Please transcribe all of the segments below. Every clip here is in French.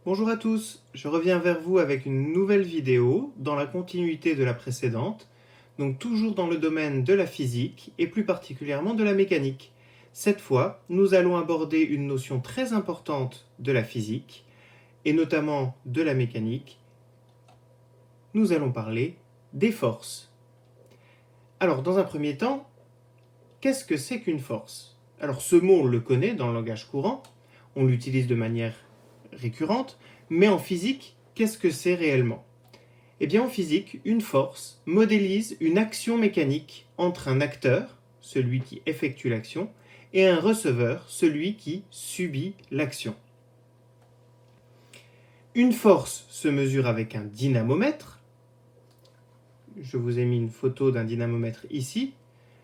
Bonjour à tous, je reviens vers vous avec une nouvelle vidéo dans la continuité de la précédente, donc toujours dans le domaine de la physique et plus particulièrement de la mécanique. Cette fois, nous allons aborder une notion très importante de la physique et notamment de la mécanique. Nous allons parler des forces. Alors, dans un premier temps, qu'est-ce que c'est qu'une force? Alors, ce mot, on le connaît dans le langage courant, on l'utilise de manière récurrente, mais en physique, qu'est-ce que c'est réellement? Eh bien, en physique, une force modélise une action mécanique entre un acteur, celui qui effectue l'action, et un receveur, celui qui subit l'action. Une force se mesure avec un dynamomètre. Je vous ai mis une photo d'un dynamomètre ici.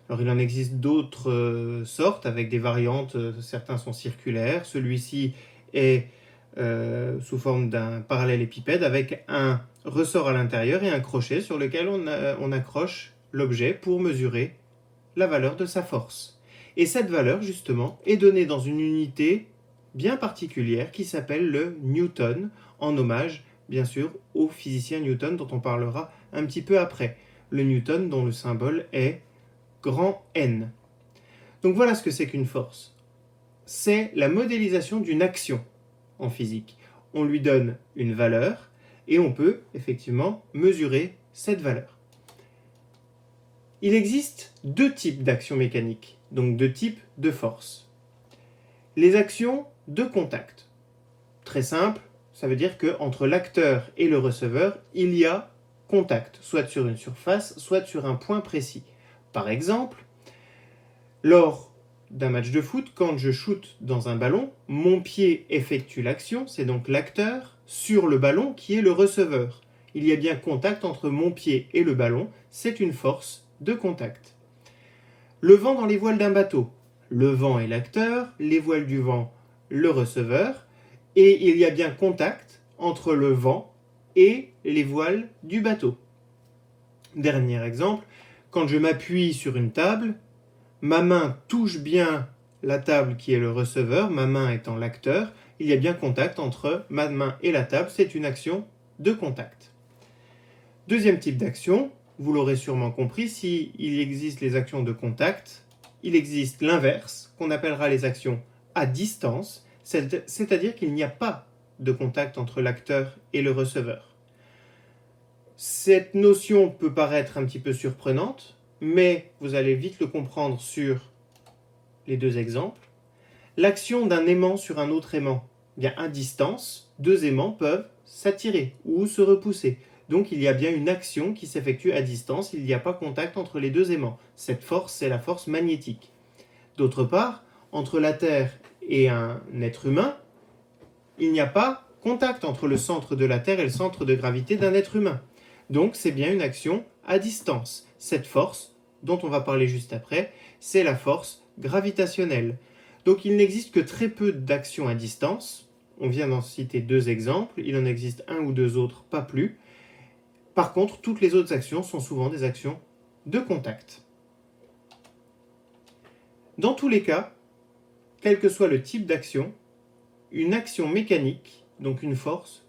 Alors, il en existe d'autres sortes avec des variantes. Certains sont circulaires. Celui-ci est sous forme d'un parallélépipède avec un ressort à l'intérieur et un crochet sur lequel on accroche l'objet pour mesurer la valeur de sa force. Et cette valeur, justement, est donnée dans une unité bien particulière qui s'appelle le Newton, en hommage, bien sûr, au physicien Newton dont on parlera un petit peu après. Le Newton dont le symbole est grand N. Donc voilà ce que c'est qu'une force. C'est la modélisation d'une action en physique. On lui donne une valeur et on peut effectivement mesurer cette valeur. Il existe deux types d'actions mécaniques, donc deux types de forces. Les actions de contact. Très simple, ça veut dire qu'entre l'acteur et le receveur, il y a contact, soit sur une surface, soit sur un point précis. Par exemple, lors d'un match de foot, quand je shoote dans un ballon, mon pied effectue l'action, c'est donc l'acteur, sur le ballon qui est le receveur. Il y a bien contact entre mon pied et le ballon, c'est une force de contact. Le vent dans les voiles d'un bateau. Le vent est l'acteur, les voiles du vent, le receveur, et il y a bien contact entre le vent et les voiles du bateau. Dernier exemple, quand je m'appuie sur une table, ma main touche bien la table qui est le receveur, ma main étant l'acteur, il y a bien contact entre ma main et la table, c'est une action de contact. Deuxième type d'action, vous l'aurez sûrement compris, s'il existe les actions de contact, il existe l'inverse, qu'on appellera les actions à distance, c'est-à-dire qu'il n'y a pas de contact entre l'acteur et le receveur. Cette notion peut paraître un petit peu surprenante, mais vous allez vite le comprendre sur les deux exemples. L'action d'un aimant sur un autre aimant. Bien, à distance, deux aimants peuvent s'attirer ou se repousser. Donc il y a bien une action qui s'effectue à distance, il n'y a pas contact entre les deux aimants. Cette force, c'est la force magnétique. D'autre part, entre la Terre et un être humain, il n'y a pas contact entre le centre de la Terre et le centre de gravité d'un être humain. Donc c'est bien une action à distance. Cette force, dont on va parler juste après, c'est la force gravitationnelle. Donc il n'existe que très peu d'actions à distance. On vient d'en citer deux exemples, il en existe un ou deux autres, pas plus. Par contre, toutes les autres actions sont souvent des actions de contact. Dans tous les cas, quel que soit le type d'action, une action mécanique, donc une force,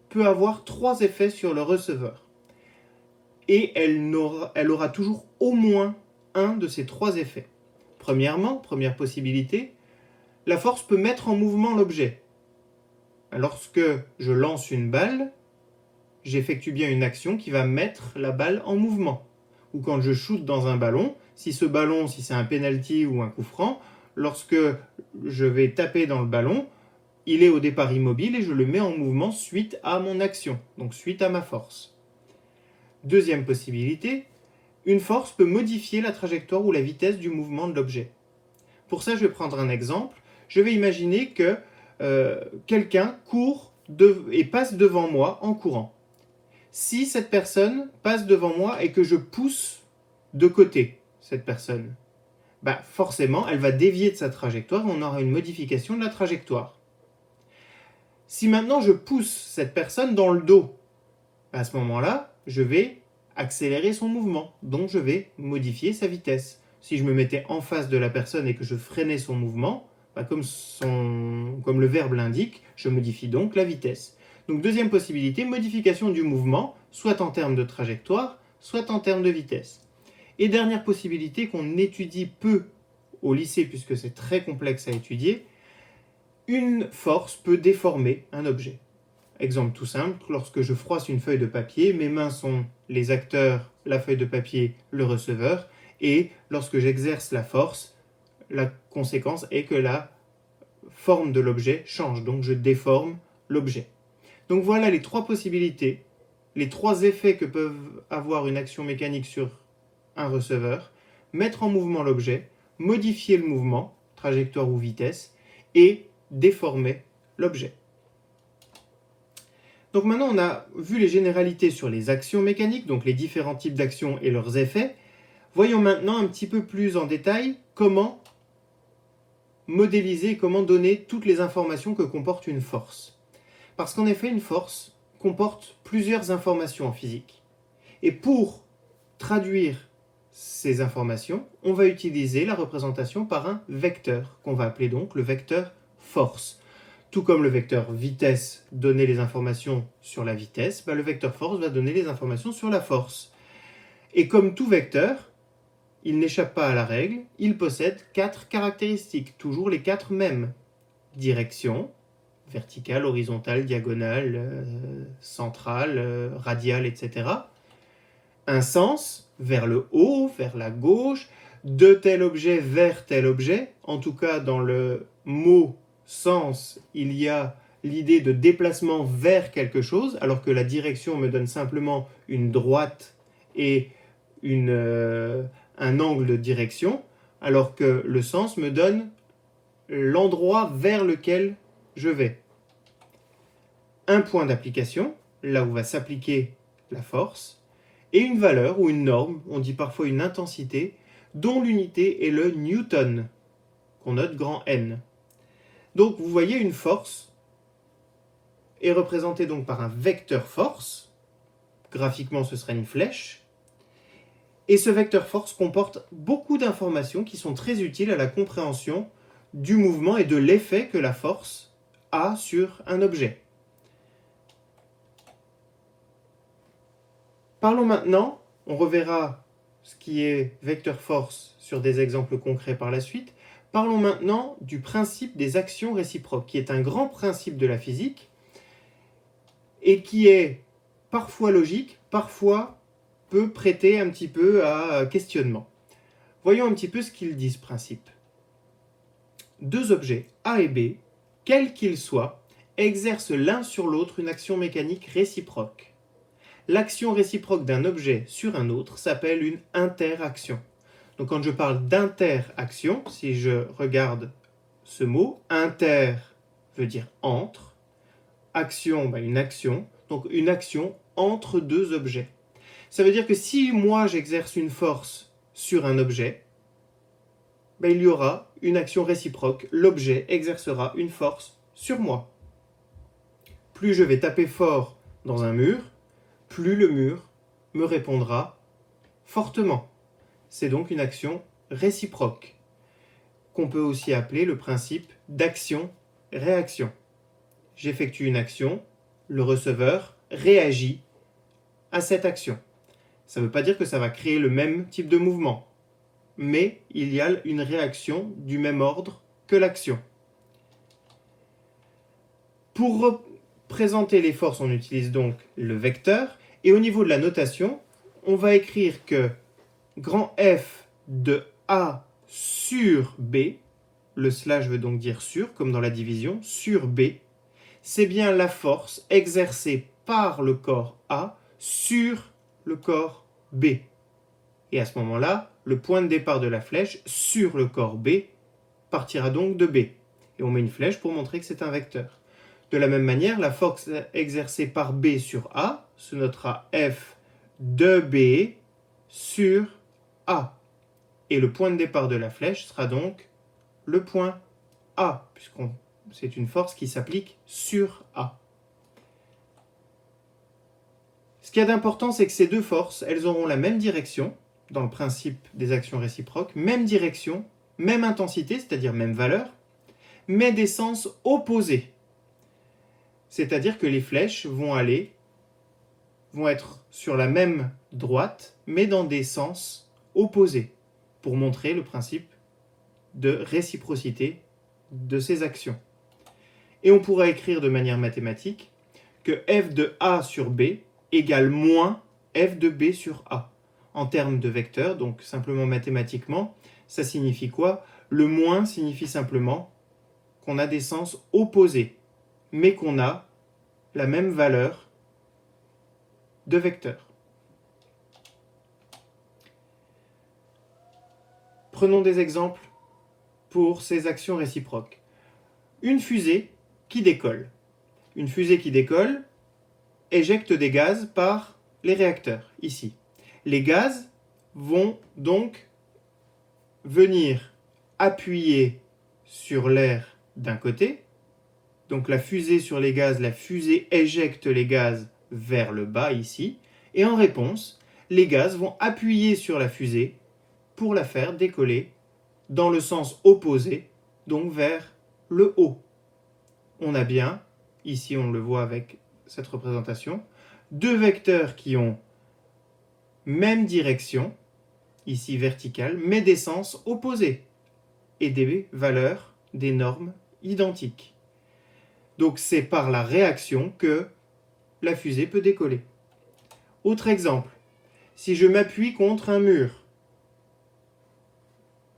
peut avoir trois effets sur le receveur. Et elle aura toujours au moins un de ces trois effets. Premièrement, première possibilité, la force peut mettre en mouvement l'objet. Lorsque je lance une balle, j'effectue bien une action qui va mettre la balle en mouvement. Ou quand je shoote dans un ballon, si c'est un penalty ou un coup franc, lorsque je vais taper dans le ballon, il est au départ immobile et je le mets en mouvement suite à mon action, donc suite à ma force. Deuxième possibilité, une force peut modifier la trajectoire ou la vitesse du mouvement de l'objet. Pour ça, je vais prendre un exemple. Je vais imaginer que quelqu'un court et passe devant moi en courant. Si cette personne passe devant moi et que je pousse de côté cette personne, forcément, elle va dévier de sa trajectoire et on aura une modification de la trajectoire. Si maintenant je pousse cette personne dans le dos, à ce moment-là, je vais accélérer son mouvement, donc je vais modifier sa vitesse. Si je me mettais en face de la personne et que je freinais son mouvement, comme le verbe l'indique, je modifie donc la vitesse. Donc deuxième possibilité, modification du mouvement, soit en termes de trajectoire, soit en termes de vitesse. Et dernière possibilité qu'on étudie peu au lycée puisque c'est très complexe à étudier, une force peut déformer un objet. Exemple tout simple, lorsque je froisse une feuille de papier, mes mains sont les acteurs, la feuille de papier, le receveur, et lorsque j'exerce la force, la conséquence est que la forme de l'objet change, donc je déforme l'objet. Donc voilà les trois possibilités, les trois effets que peuvent avoir une action mécanique sur un receveur: mettre en mouvement l'objet, modifier le mouvement, trajectoire ou vitesse, et déformer l'objet. Donc maintenant on a vu les généralités sur les actions mécaniques, donc les différents types d'actions et leurs effets. Voyons maintenant un petit peu plus en détail comment modéliser, comment donner toutes les informations que comporte une force. Parce qu'en effet, une force comporte plusieurs informations en physique. Et pour traduire ces informations, on va utiliser la représentation par un vecteur, qu'on va appeler donc le vecteur force. Tout comme le vecteur vitesse donnait les informations sur la vitesse, le vecteur force va donner les informations sur la force. Et comme tout vecteur, il n'échappe pas à la règle, il possède 4 caractéristiques, toujours les 4 mêmes. Direction, verticale, horizontale, diagonale, centrale, radiale, etc. Un sens, vers le haut, vers la gauche, de tel objet vers tel objet. En tout cas, dans le mot sens, il y a l'idée de déplacement vers quelque chose, alors que la direction me donne simplement une droite et un angle de direction, alors que le sens me donne l'endroit vers lequel je vais. Un point d'application, là où va s'appliquer la force, et une valeur ou une norme, on dit parfois une intensité, dont l'unité est le newton, qu'on note grand N. Donc vous voyez, une force est représentée donc par un vecteur force, graphiquement ce serait une flèche, et ce vecteur force comporte beaucoup d'informations qui sont très utiles à la compréhension du mouvement et de l'effet que la force a sur un objet. Parlons maintenant, on reverra ce qui est vecteur force sur des exemples concrets par la suite. Parlons maintenant du principe des actions réciproques, qui est un grand principe de la physique et qui est parfois logique, parfois peut prêter un petit peu à questionnement. Voyons un petit peu ce qu'il dit, ce principe. Deux objets, A et B, quels qu'ils soient, exercent l'un sur l'autre une action mécanique réciproque. L'action réciproque d'un objet sur un autre s'appelle une interaction. Donc quand je parle d'interaction, si je regarde ce mot, inter veut dire entre, action, une action, donc une action entre deux objets. Ça veut dire que si moi j'exerce une force sur un objet, il y aura une action réciproque, l'objet exercera une force sur moi. Plus je vais taper fort dans un mur, plus le mur me répondra fortement. C'est donc une action réciproque, qu'on peut aussi appeler le principe d'action-réaction. J'effectue une action, le receveur réagit à cette action. Ça ne veut pas dire que ça va créer le même type de mouvement, mais il y a une réaction du même ordre que l'action. Pour représenter les forces, on utilise donc le vecteur, et au niveau de la notation, on va écrire que grand F de A sur B, le slash veut donc dire sur, comme dans la division, sur B, c'est bien la force exercée par le corps A sur le corps B. Et à ce moment-là, le point de départ de la flèche sur le corps B partira donc de B. Et on met une flèche pour montrer que c'est un vecteur. De la même manière, la force exercée par B sur A se notera F de B sur A. Et le point de départ de la flèche sera donc le point A, puisque c'est une force qui s'applique sur A. Ce qu'il y a d'important, c'est que ces deux forces, elles auront la même direction, dans le principe des actions réciproques, même direction, même intensité, c'est-à-dire même valeur, mais des sens opposés. C'est-à-dire que les flèches vont être sur la même droite, mais dans des sens opposés, pour montrer le principe de réciprocité de ces actions. Et on pourra écrire de manière mathématique que f de A sur B égale moins f de B sur A. En termes de vecteurs, donc simplement mathématiquement, ça signifie quoi? Le moins signifie simplement qu'on a des sens opposés, mais qu'on a la même valeur de vecteur. Prenons des exemples pour ces actions réciproques. Une fusée qui décolle. Une fusée qui décolle éjecte des gaz par les réacteurs, ici. Les gaz vont donc venir appuyer sur l'air d'un côté. Donc la fusée sur les gaz, la fusée éjecte les gaz vers le bas ici. Et en réponse, les gaz vont appuyer sur la fusée pour la faire décoller dans le sens opposé, donc vers le haut. On a bien, ici on le voit avec cette représentation, deux vecteurs qui ont même direction, ici verticale, mais des sens opposés et des valeurs, des normes identiques. Donc c'est par la réaction que la fusée peut décoller. Autre exemple, si je m'appuie contre un mur,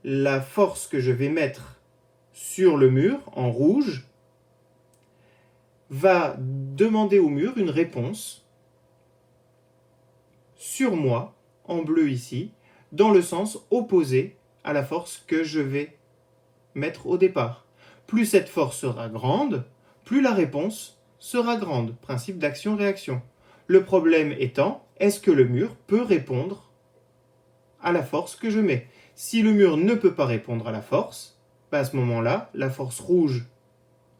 la force que je vais mettre sur le mur, en rouge, va demander au mur une réponse sur moi, en bleu ici, dans le sens opposé à la force que je vais mettre au départ. Plus cette force sera grande, plus la réponse sera grande. Principe d'action-réaction. Le problème étant, est-ce que le mur peut répondre à la force que je mets? Si le mur ne peut pas répondre à la force, à ce moment-là, la force rouge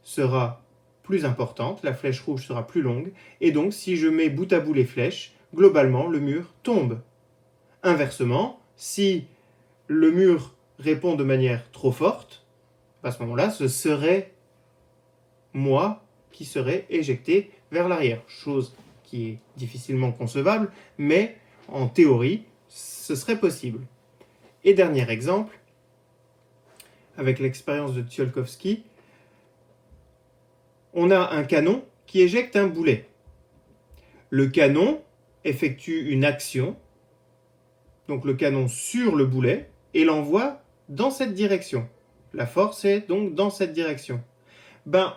sera plus importante, la flèche rouge sera plus longue, et donc si je mets bout à bout les flèches, globalement le mur tombe. Inversement, si le mur répond de manière trop forte, à ce moment-là, ce serait moi qui serais éjecté vers l'arrière, chose qui est difficilement concevable, mais en théorie, ce serait possible. Et dernier exemple, avec l'expérience de Tsiolkovsky, on a un canon qui éjecte un boulet. Le canon effectue une action, donc le canon sur le boulet, et l'envoie dans cette direction. La force est donc dans cette direction.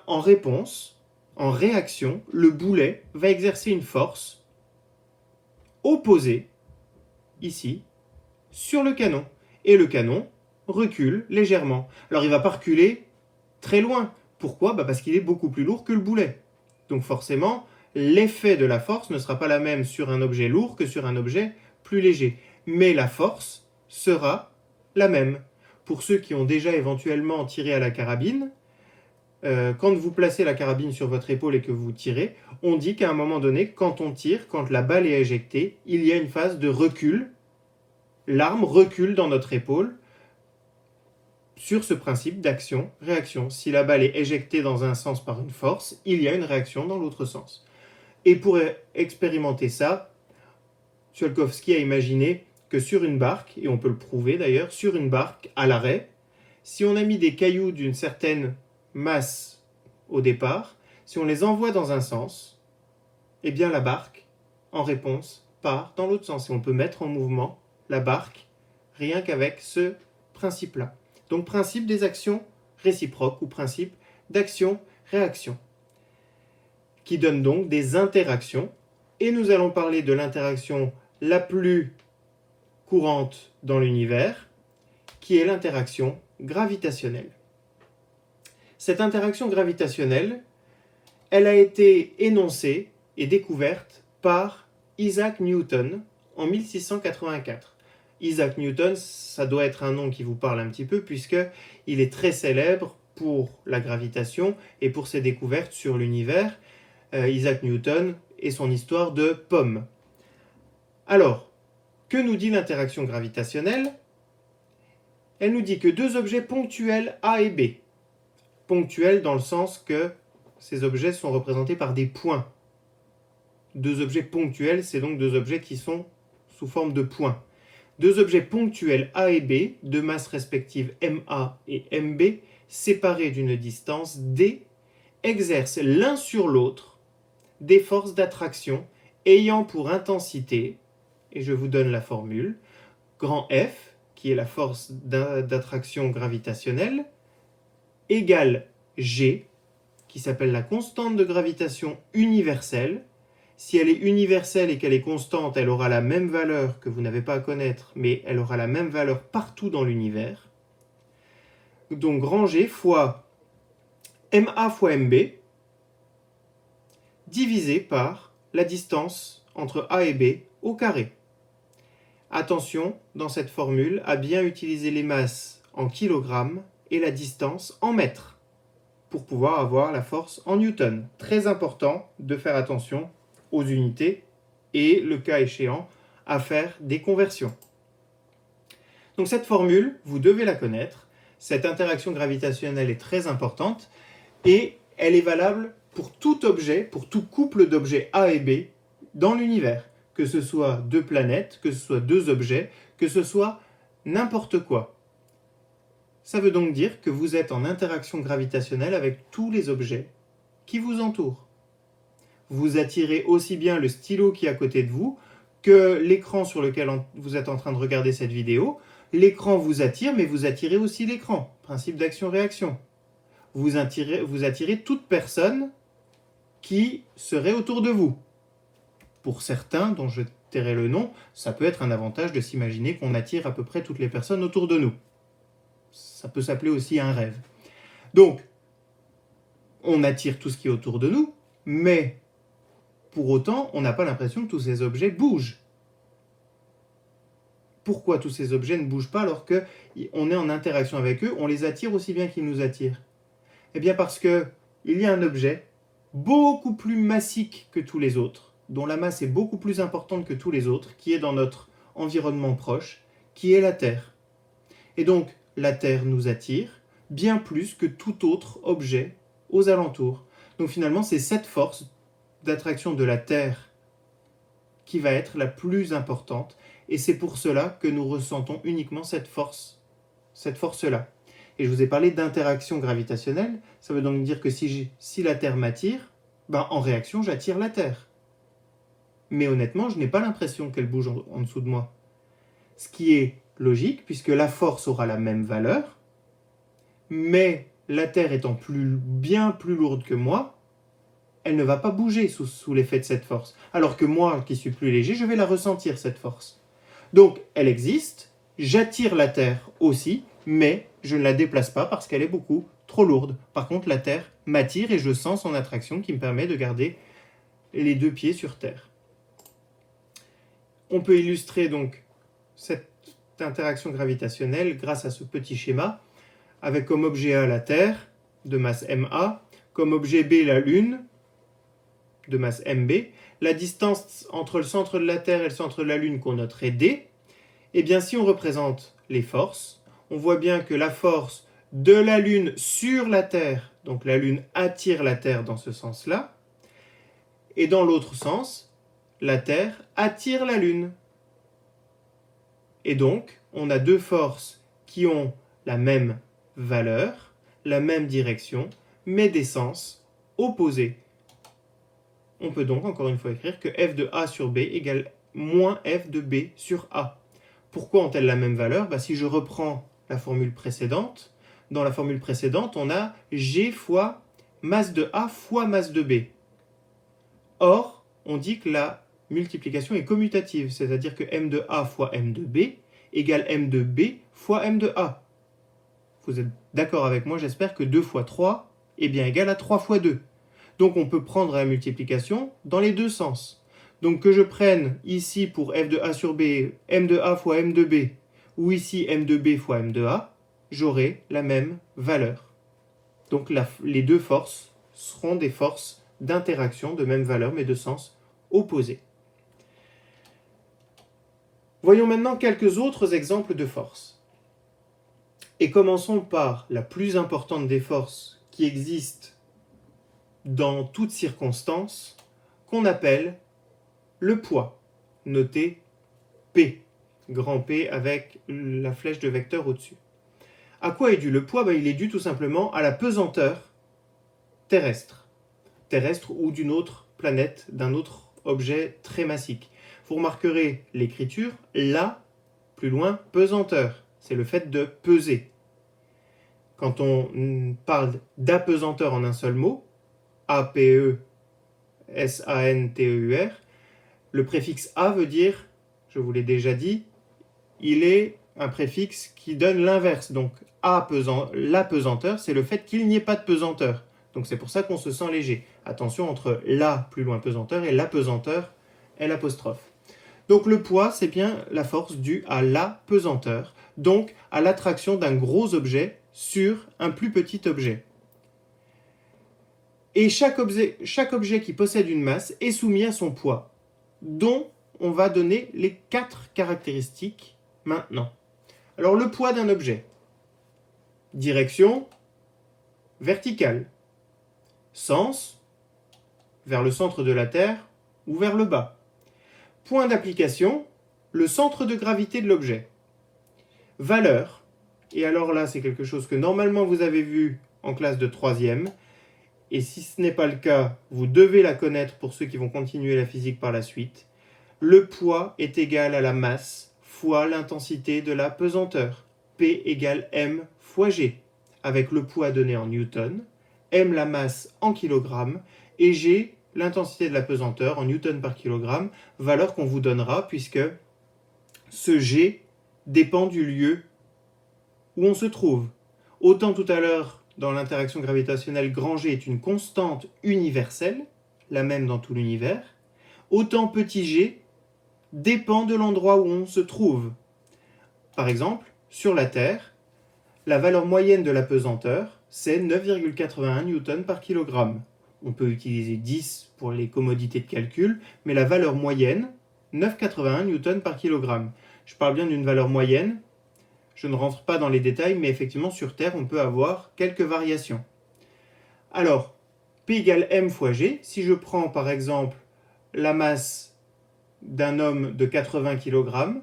En réponse, en réaction, le boulet va exercer une force opposée, ici, sur le canon. Et le canon recule légèrement. Alors il ne va pas reculer très loin. Pourquoi? Parce qu'il est beaucoup plus lourd que le boulet. Donc forcément, l'effet de la force ne sera pas la même sur un objet lourd que sur un objet plus léger. Mais la force sera la même. Pour ceux qui ont déjà éventuellement tiré à la carabine, quand vous placez la carabine sur votre épaule et que vous tirez, on dit qu'à un moment donné, quand on tire, quand la balle est éjectée, il y a une phase de recul. L'arme recule dans notre épaule sur ce principe d'action-réaction. Si la balle est éjectée dans un sens par une force, il y a une réaction dans l'autre sens. Et pour expérimenter ça, Tsiolkovsky a imaginé que sur une barque, et on peut le prouver d'ailleurs, sur une barque à l'arrêt, si on a mis des cailloux d'une certaine masse au départ, si on les envoie dans un sens, eh bien la barque, en réponse, part dans l'autre sens. Et on peut mettre en mouvement la barque rien qu'avec ce principe-là. Donc principe des actions réciproques ou principe d'action-réaction, qui donne donc des interactions. Et nous allons parler de l'interaction la plus courante dans l'univers, qui est l'interaction gravitationnelle. Cette interaction gravitationnelle, elle a été énoncée et découverte par Isaac Newton en 1684. Isaac Newton, ça doit être un nom qui vous parle un petit peu, puisqu'il est très célèbre pour la gravitation et pour ses découvertes sur l'univers. Isaac Newton et son histoire de pomme. Alors, que nous dit l'interaction gravitationnelle? Elle nous dit que deux objets ponctuels A et B, ponctuels dans le sens que ces objets sont représentés par des points. Deux objets ponctuels, c'est donc deux objets qui sont sous forme de points. Deux objets ponctuels A et B, de masse respective MA et MB, séparés d'une distance D, exercent l'un sur l'autre des forces d'attraction ayant pour intensité, et je vous donne la formule, grand F, qui est la force d'attraction gravitationnelle, égale G, qui s'appelle la constante de gravitation universelle. Si elle est universelle et qu'elle est constante, elle aura la même valeur que vous n'avez pas à connaître, mais elle aura la même valeur partout dans l'univers. Donc grand G fois MA fois MB, divisé par la distance entre A et B au carré. Attention, dans cette formule, à bien utiliser les masses en kilogrammes et la distance en mètres pour pouvoir avoir la force en newton. Très important de faire attention aux unités et, le cas échéant, à faire des conversions. Donc cette formule, vous devez la connaître. Cette interaction gravitationnelle est très importante et elle est valable pour tout objet, pour tout couple d'objets A et B dans l'univers. Que ce soit deux planètes, que ce soit deux objets, que ce soit n'importe quoi. Ça veut donc dire que vous êtes en interaction gravitationnelle avec tous les objets qui vous entourent. Vous attirez aussi bien le stylo qui est à côté de vous que l'écran sur lequel vous êtes en train de regarder cette vidéo. L'écran vous attire, mais vous attirez aussi l'écran. Principe d'action-réaction. Vous attirez toute personne qui serait autour de vous. Pour certains, dont je tairai le nom, ça peut être un avantage de s'imaginer qu'on attire à peu près toutes les personnes autour de nous. Ça peut s'appeler aussi un rêve. Donc, on attire tout ce qui est autour de nous, mais pour autant, on n'a pas l'impression que tous ces objets bougent. Pourquoi tous ces objets ne bougent pas alors qu'on est en interaction avec eux, on les attire aussi bien qu'ils nous attirent? Eh bien parce qu'il y a un objet beaucoup plus massique que tous les autres, dont la masse est beaucoup plus importante que tous les autres, qui est dans notre environnement proche, qui est la Terre. Et donc, la Terre nous attire bien plus que tout autre objet aux alentours. Donc finalement, c'est cette force d'attraction de la Terre qui va être la plus importante, et c'est pour cela que nous ressentons uniquement cette force-là. Et je vous ai parlé d'interaction gravitationnelle, ça veut donc dire que si la Terre m'attire, en réaction, j'attire la Terre. Mais honnêtement, je n'ai pas l'impression qu'elle bouge en dessous de moi. Ce qui est logique, puisque la force aura la même valeur, mais la Terre étant bien plus lourde que moi, elle ne va pas bouger sous l'effet de cette force. Alors que moi, qui suis plus léger, je vais la ressentir, cette force. Donc, elle existe, j'attire la Terre aussi, mais je ne la déplace pas parce qu'elle est beaucoup trop lourde. Par contre, la Terre m'attire et je sens son attraction qui me permet de garder les deux pieds sur Terre. On peut illustrer donc cette interaction gravitationnelle grâce à ce petit schéma, avec comme objet A la Terre, de masse MA, comme objet B la Lune, de masse MB, la distance entre le centre de la Terre et le centre de la Lune qu'on noterait D. Et bien si on représente les forces, on voit bien que la force de la Lune sur la Terre, donc la Lune attire la Terre dans ce sens-là, et dans l'autre sens, la Terre attire la Lune. Et donc, on a deux forces qui ont la même valeur, la même direction, mais des sens opposés. On peut donc encore une fois écrire que f de A sur B égale moins f de B sur A. Pourquoi ont-elles la même valeur? Si je reprends la formule précédente, dans la formule précédente, on a G fois masse de A fois masse de B. Or, on dit que la multiplication est commutative, c'est-à-dire que m de A fois m de B égale m de B fois m de A. Vous êtes d'accord avec moi, j'espère que 2 fois 3 est bien égal à 3 fois 2. Donc on peut prendre la multiplication dans les deux sens. Donc que je prenne ici pour f de A sur B, m de A fois m de B, ou ici m de B fois m de A, j'aurai la même valeur. Donc les deux forces seront des forces d'interaction de même valeur, mais de sens opposé. Voyons maintenant quelques autres exemples de forces. Et commençons par la plus importante des forces qui existent dans toutes circonstances, qu'on appelle le poids, noté P, grand P avec la flèche de vecteur au-dessus. À quoi est dû le poids? Il est dû tout simplement à la pesanteur terrestre ou d'une autre planète, d'un autre objet très massique. Vous remarquerez l'écriture, la, plus loin, pesanteur. C'est le fait de peser. Quand on parle d'apesanteur en un seul mot, A-P-E-S-A-N-T-E-U-R, le préfixe A veut dire, je vous l'ai déjà dit, il est un préfixe qui donne l'inverse. Donc la pesanteur, c'est le fait qu'il n'y ait pas de pesanteur. Donc c'est pour ça qu'on se sent léger. Attention entre la, plus loin, pesanteur, et la pesanteur, L'. Donc le poids, c'est bien la force due à la pesanteur, donc à l'attraction d'un gros objet sur un plus petit objet. Et chaque objet qui possède une masse est soumis à son poids, dont on va donner les 4 caractéristiques maintenant. Alors le poids d'un objet. Direction, verticale. Sens, vers le centre de la Terre ou vers le bas. Point d'application, le centre de gravité de l'objet. Valeur, et alors là c'est quelque chose que normalement vous avez vu en classe de 3e, et si ce n'est pas le cas, vous devez la connaître pour ceux qui vont continuer la physique par la suite. Le poids est égal à la masse fois l'intensité de la pesanteur. P égale M fois G, avec le poids donné en newton, M la masse en kilogrammes, et G l'intensité de la pesanteur en newton par kilogramme, valeur qu'on vous donnera puisque ce G dépend du lieu où on se trouve. Autant tout à l'heure, dans l'interaction gravitationnelle, grand G est une constante universelle, la même dans tout l'univers, autant petit g dépend de l'endroit où on se trouve. Par exemple, sur la Terre, la valeur moyenne de la pesanteur, c'est 9,81 newtons par kilogramme. On peut utiliser 10 pour les commodités de calcul, mais la valeur moyenne, 9,81 newtons par kilogramme. Je parle bien d'une valeur moyenne. Je ne rentre pas dans les détails, mais effectivement, sur Terre, on peut avoir quelques variations. Alors, P égale M fois G. Si je prends, par exemple, la masse d'un homme de 80 kg,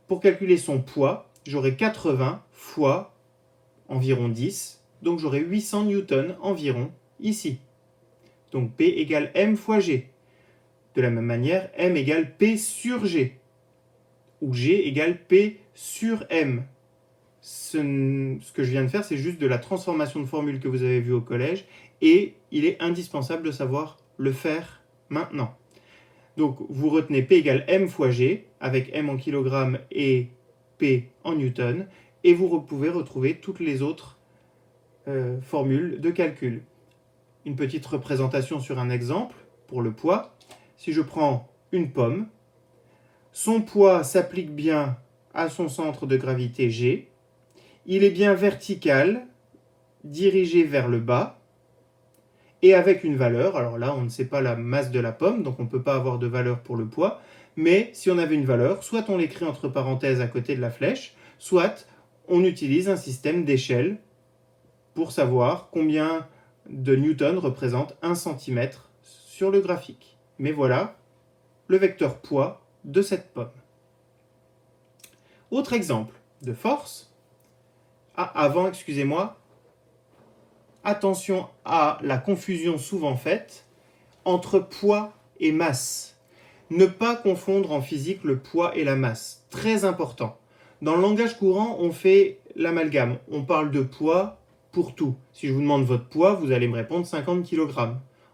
pour calculer son poids, j'aurai 80 fois environ 10, donc j'aurai 800 newtons environ ici. Donc P égale M fois G. De la même manière, M égale P sur G, ou G égale P sur M. Ce que je viens de faire, c'est juste de la transformation de formule que vous avez vue au collège, et il est indispensable de savoir le faire maintenant. Donc vous retenez P égale M fois G, avec M en kilogrammes et P en newton, et vous pouvez retrouver toutes les autres formules de calcul. Une petite représentation sur un exemple pour le poids. Si je prends une pomme, son poids s'applique bien à son centre de gravité G, il est bien vertical, dirigé vers le bas, et avec une valeur, alors là on ne sait pas la masse de la pomme, donc on ne peut pas avoir de valeur pour le poids, mais si on avait une valeur, soit on l'écrit entre parenthèses à côté de la flèche, soit on utilise un système d'échelle pour savoir combien de newtons représente 1 cm sur le graphique. Mais voilà le vecteur poids de cette pomme. Autre exemple de force. Attention à la confusion souvent faite entre poids et masse. Ne pas confondre en physique le poids et la masse. Très important. Dans le langage courant, on fait l'amalgame. On parle de poids pour tout. Si je vous demande votre poids, vous allez me répondre 50 kg.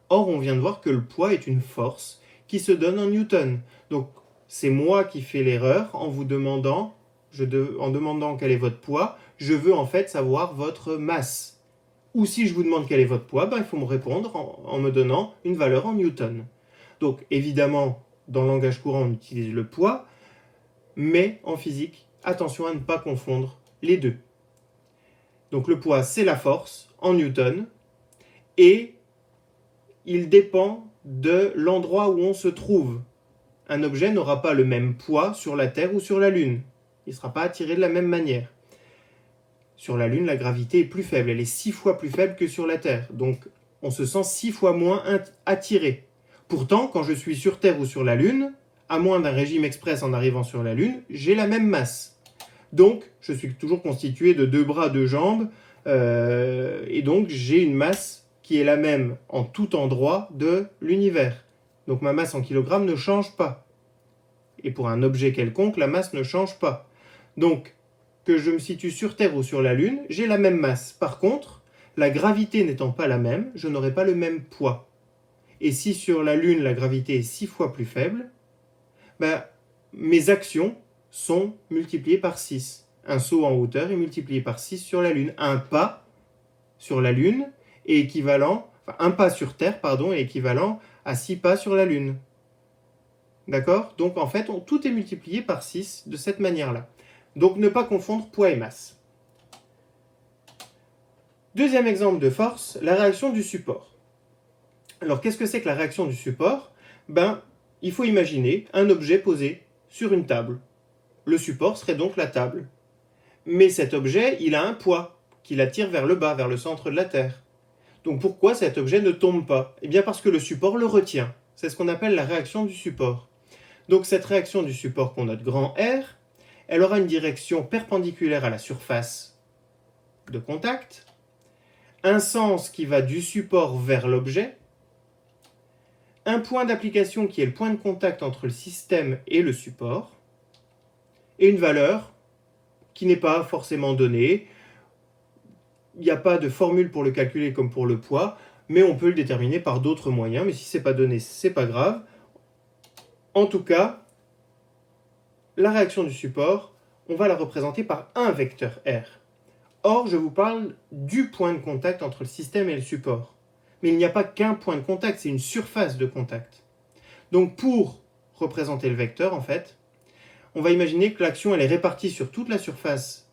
Or, on vient de voir que le poids est une force qui se donne en newton. Donc, c'est moi qui fais l'erreur en vous demandant, quel est votre poids. Je veux en fait savoir votre masse. Ou si je vous demande quel est votre poids, il faut me répondre en me donnant une valeur en newton. Donc, évidemment, dans le langage courant, on utilise le poids, mais en physique, attention à ne pas confondre les deux. Donc le poids, c'est la force en newton, et il dépend de l'endroit où on se trouve. Un objet n'aura pas le même poids sur la Terre ou sur la Lune. Il ne sera pas attiré de la même manière. Sur la Lune, la gravité est plus faible. Elle est 6 fois plus faible que sur la Terre. Donc on se sent 6 fois moins attiré. Pourtant, quand je suis sur Terre ou sur la Lune, à moins d'un régime express en arrivant sur la Lune, j'ai la même masse. Donc, je suis toujours constitué de 2 bras, 2 jambes, et donc j'ai une masse qui est la même en tout endroit de l'univers. Donc ma masse en kilogrammes ne change pas. Et pour un objet quelconque, la masse ne change pas. Donc, que je me situe sur Terre ou sur la Lune, j'ai la même masse. Par contre, la gravité n'étant pas la même, je n'aurai pas le même poids. Et si sur la Lune, la gravité est 6 fois plus faible, mes actions sont multipliées par 6. Un saut en hauteur est multiplié par 6 sur la Lune. Un pas sur la Lune est équivalent, un pas sur Terre, pardon, est équivalent à 6 pas sur la Lune. D'accord? Donc en fait, tout est multiplié par 6 de cette manière-là. Donc ne pas confondre poids et masse. Deuxième exemple de force, la réaction du support. Alors qu'est-ce que c'est que la réaction du support? Il faut imaginer un objet posé sur une table. Le support serait donc la table. Mais cet objet, il a un poids qui l'attire vers le bas, vers le centre de la Terre. Donc pourquoi cet objet ne tombe pas? Eh bien parce que le support le retient. C'est ce qu'on appelle la réaction du support. Donc cette réaction du support qu'on note grand R, elle aura une direction perpendiculaire à la surface de contact, un sens qui va du support vers l'objet, un point d'application qui est le point de contact entre le système et le support, et une valeur qui n'est pas forcément donnée. Il n'y a pas de formule pour le calculer comme pour le poids, mais on peut le déterminer par d'autres moyens, mais si ce n'est pas donné, ce n'est pas grave. En tout cas, la réaction du support, on va la représenter par un vecteur R. Or, je vous parle du point de contact entre le système et le support. Mais il n'y a pas qu'un point de contact, c'est une surface de contact. Donc pour représenter le vecteur, en fait, on va imaginer que l'action elle est répartie sur toute la surface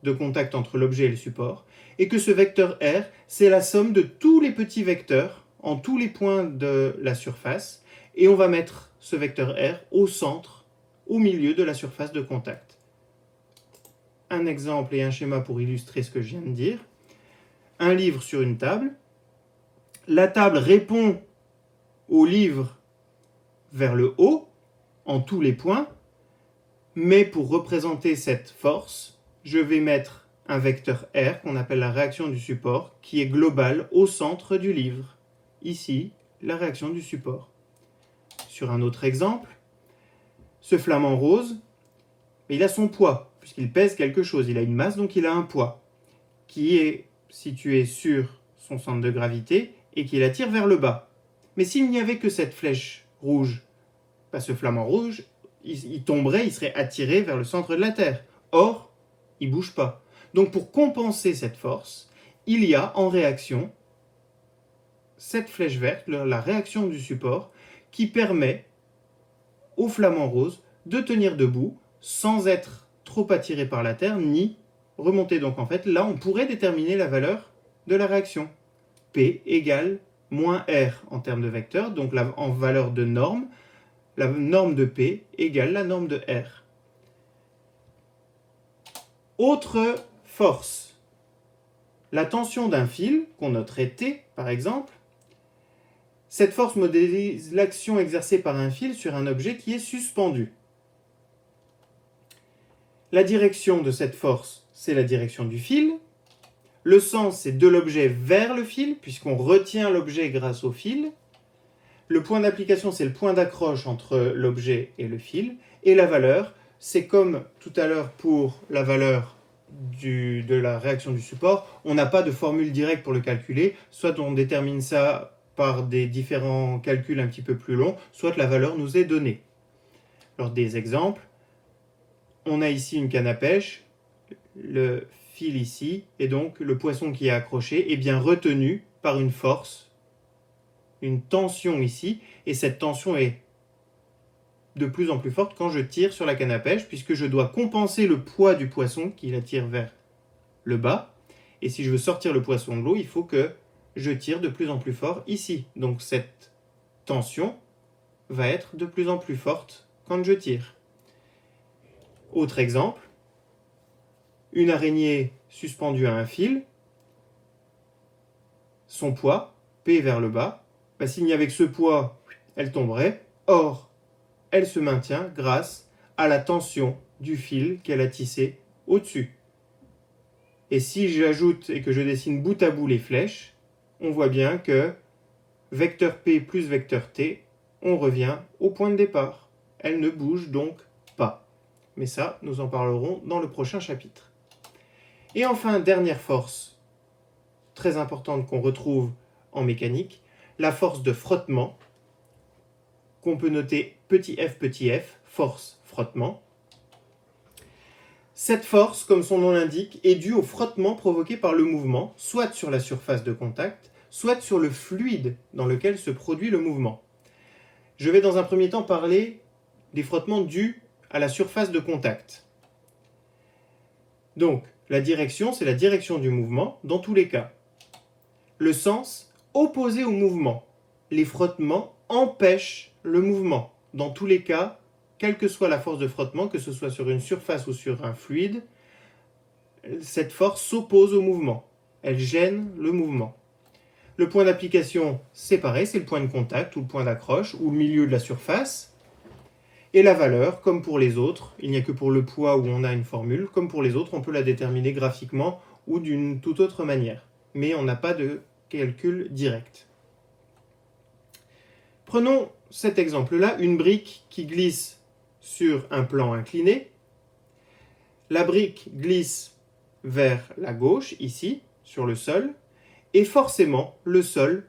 de contact entre l'objet et le support, et que ce vecteur R, c'est la somme de tous les petits vecteurs en tous les points de la surface, et on va mettre ce vecteur R au centre, au milieu de la surface de contact. Un exemple et un schéma pour illustrer ce que je viens de dire. Un livre sur une table. La table répond au livre vers le haut, en tous les points, mais pour représenter cette force, je vais mettre un vecteur R qu'on appelle la réaction du support, qui est global au centre du livre. Ici, la réaction du support. Sur un autre exemple, ce flamant rose, il a son poids, puisqu'il pèse quelque chose, il a une masse, donc il a un poids, qui est situé sur son centre de gravité et qui l'attire vers le bas. Mais s'il n'y avait que cette flèche rouge, ce flamant rouge, il tomberait, il serait attiré vers le centre de la Terre. Or, il ne bouge pas. Donc pour compenser cette force, il y a en réaction cette flèche verte, la réaction du support, qui permet au flamant rose de tenir debout sans être trop attiré par la Terre, ni remonter. Donc en fait, là, on pourrait déterminer la valeur de la réaction. P égale moins R en termes de vecteur, donc en valeur de norme, la norme de P égale la norme de R. Autre force. La tension d'un fil, qu'on noterait T par exemple, cette force modélise l'action exercée par un fil sur un objet qui est suspendu. La direction de cette force, c'est la direction du fil. Le sens, c'est de l'objet vers le fil, puisqu'on retient l'objet grâce au fil. Le point d'application, c'est le point d'accroche entre l'objet et le fil. Et la valeur, c'est comme tout à l'heure pour la valeur de la réaction du support, on n'a pas de formule directe pour le calculer. Soit on détermine ça par des différents calculs un petit peu plus longs, soit la valeur nous est donnée. Alors des exemples. On a ici une canne à pêche, le fil ici, et donc le poisson qui est accroché est bien retenu par une force, une tension ici, et cette tension est de plus en plus forte quand je tire sur la canne à pêche, puisque je dois compenser le poids du poisson qui la tire vers le bas, et si je veux sortir le poisson de l'eau, il faut que je tire de plus en plus fort ici. Donc cette tension va être de plus en plus forte quand je tire. Autre exemple, une araignée suspendue à un fil, son poids P vers le bas, s'il n'y avait que ce poids, elle tomberait. Or, elle se maintient grâce à la tension du fil qu'elle a tissé au-dessus. Et si j'ajoute et que je dessine bout à bout les flèches, on voit bien que vecteur P plus vecteur T, on revient au point de départ. Elle ne bouge donc pas. Mais ça, nous en parlerons dans le prochain chapitre. Et enfin, dernière force très importante qu'on retrouve en mécanique, la force de frottement, qu'on peut noter petit f, force frottement. Cette force, comme son nom l'indique, est due au frottement provoqué par le mouvement, soit sur la surface de contact, soit sur le fluide dans lequel se produit le mouvement. Je vais dans un premier temps parler des frottements dus à la surface de contact. Donc, la direction, c'est la direction du mouvement dans tous les cas. Le sens opposé au mouvement. Les frottements empêchent le mouvement. Dans tous les cas, quelle que soit la force de frottement, que ce soit sur une surface ou sur un fluide, cette force s'oppose au mouvement. Elle gêne le mouvement. Le point d'application, c'est pareil, c'est le point de contact ou le point d'accroche ou le milieu de la surface. Et la valeur, comme pour les autres, il n'y a que pour le poids où on a une formule, comme pour les autres, on peut la déterminer graphiquement ou d'une toute autre manière. Mais on n'a pas de calcul direct. Prenons cet exemple-là, une brique qui glisse sur un plan incliné. La brique glisse vers la gauche, ici, sur le sol, et forcément, le sol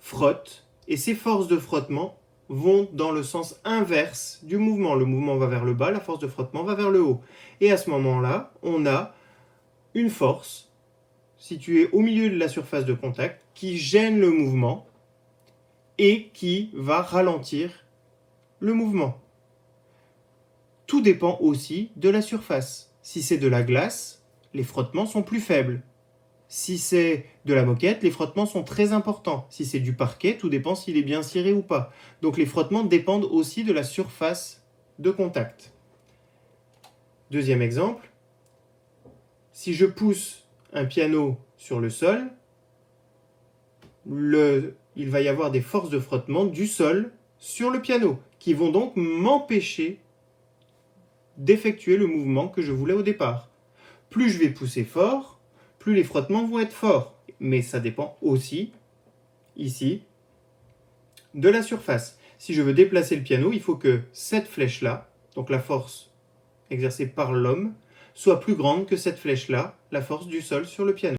frotte, et ces forces de frottement vont dans le sens inverse du mouvement. Le mouvement va vers le bas, la force de frottement va vers le haut. Et à ce moment-là, on a une force située au milieu de la surface de contact qui gêne le mouvement et qui va ralentir le mouvement. Tout dépend aussi de la surface. Si c'est de la glace, les frottements sont plus faibles. Si c'est de la moquette, les frottements sont très importants. Si c'est du parquet, tout dépend s'il est bien ciré ou pas. Donc les frottements dépendent aussi de la surface de contact. Deuxième exemple, si je pousse un piano sur le sol, il va y avoir des forces de frottement du sol sur le piano, qui vont donc m'empêcher d'effectuer le mouvement que je voulais au départ. Plus je vais pousser fort, plus les frottements vont être forts. Mais ça dépend aussi, ici, de la surface. Si je veux déplacer le piano, il faut que cette flèche-là, donc la force exercée par l'homme, soit plus grande que cette flèche-là, la force du sol sur le piano.